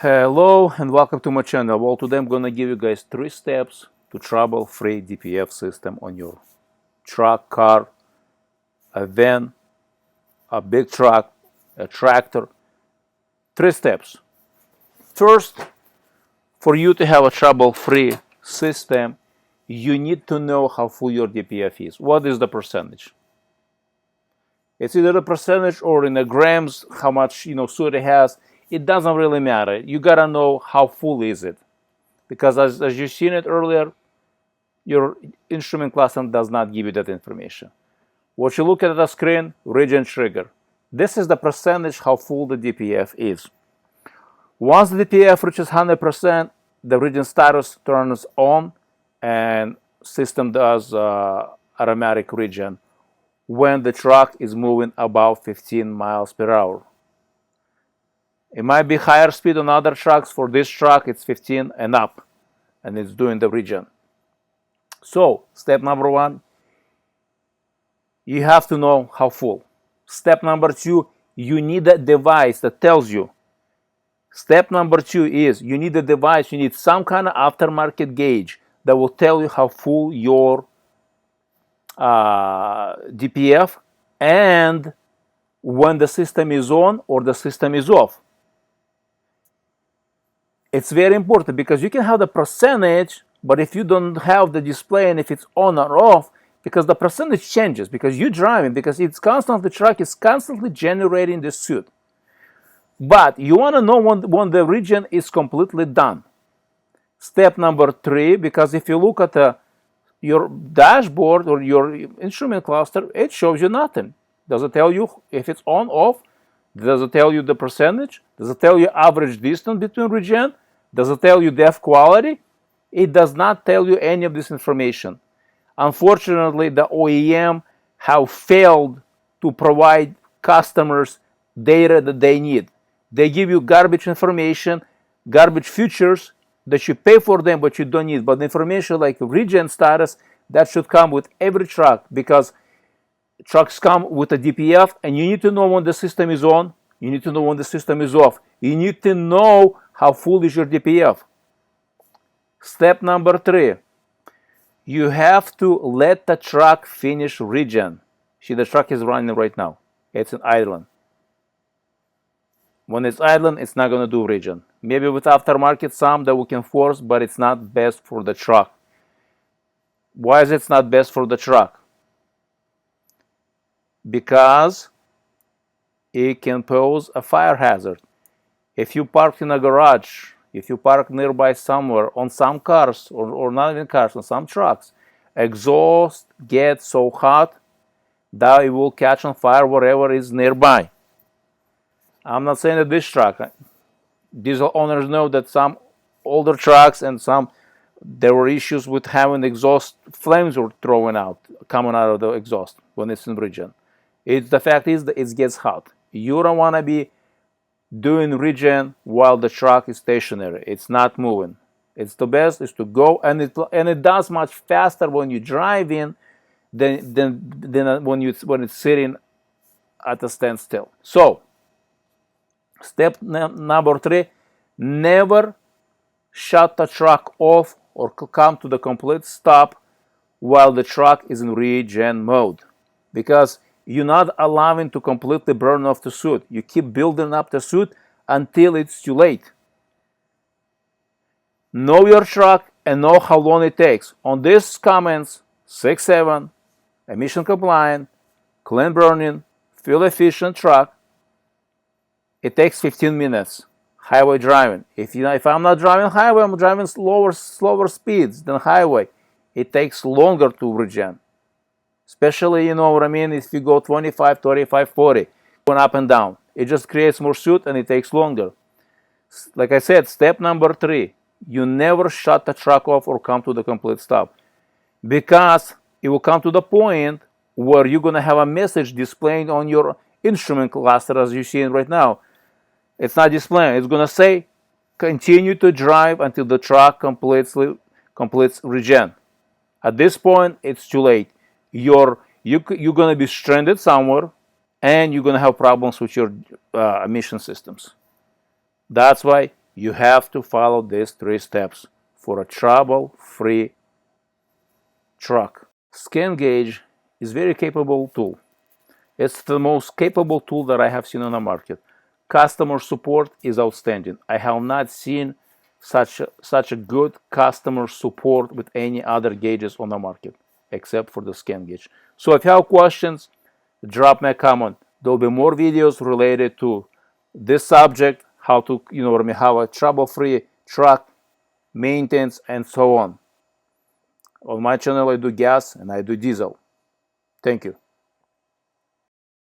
Hello and welcome to my channel. Well, today I'm gonna give you guys 3 steps to trouble-free DPF system on your truck, car, a van, a big truck, a tractor. 3 steps. First, for you to have a trouble-free system, you need to know how full your DPF is. What is the percentage? It's either a percentage or in the grams, how much soot it has. It doesn't really matter. You gotta know how full is it, because as you've seen it earlier, your instrument cluster does not give you that information. What you look at the screen, Regen trigger. This is the percentage how full the DPF is. Once the DPF reaches 100%, the Regen status turns on and system does automatic Regen when the truck is moving about 15 miles per hour. It might be higher speed on other trucks. For this truck, it's 15 and up, and it's doing the Regen. So, step number 1, you have to know how full. Step number 2, you need a device that tells you. Step number 2 is you need a device, you need some kind of aftermarket gauge that will tell you how full your DPF and when the system is on or the system is off. It's very important because you can have the percentage, but if you don't have the display and if it's on or off, because the percentage changes, because you're driving, because the truck is constantly generating the soot. But you want to know when the Regen is completely done. Step number 3, because if you look at your dashboard or your instrument cluster, it shows you nothing. Does it tell you if it's on, off? Does it tell you the percentage? Does it tell you average distance between Regen? Does it tell you depth quality? It does not tell you any of this information. Unfortunately, the OEM have failed to provide customers data that they need. They give you garbage information, garbage features that you pay for them but you don't need. But information like Regen status, that should come with every truck, because trucks come with a DPF and you need to know when the system is on, you need to know when the system is off. You need to know how full is your DPF. Step number 3, you have to let the truck finish Regen. See, the truck is running right now. It's in idling. When it's idling, it's not going to do Regen. Maybe with aftermarket some that we can force, but it's not best for the truck. Why is it not best for the truck? Because it can pose a fire hazard. If you park in a garage, if you park nearby somewhere, on some cars, or not even cars, on some trucks, exhaust gets so hot that it will catch on fire wherever is nearby. I'm not saying that this truck, diesel owners know that some older trucks and there were issues with having exhaust flames were coming out of the exhaust when it's in Regen. The fact is that it gets hot. You don't want to be doing Regen while the truck is stationary. It's not moving. It's the best is to go, and it does much faster when you drive in than when it's sitting at a standstill. So, step number 3, never shut the truck off or come to the complete stop while the truck is in Regen mode, because you're not allowing to completely burn off the soot. You keep building up the soot until it's too late. Know your truck and know how long it takes. On this Cummins 6.7, emission compliant, clean burning, fuel efficient truck, it takes 15 minutes highway driving. If I'm not driving highway, I'm driving slower speeds than highway. It takes longer to Regen. Especially, if you go 25, 35, 40, going up and down. It just creates more soot and it takes longer. Like I said, step number 3, you never shut the truck off or come to the complete stop, because it will come to the point where you're going to have a message displaying on your instrument cluster as you're seeing right now. It's not displaying. It's going to say, continue to drive until the truck completes Regen. At this point, it's too late. You're going to be stranded somewhere, and you're going to have problems with your emission systems. That's why You have to follow these 3 steps for a trouble-free truck. Scan gauge is very capable tool. It's the most capable tool that I have seen on the market. Customer support is outstanding. I have not seen such a good customer support with any other gauges on the market, except for the scan gauge. So if you have questions, drop me a comment. There'll be more videos related to this subject, how to, have a trouble-free truck, maintenance, and so on. On my channel, I do gas and I do diesel. Thank you.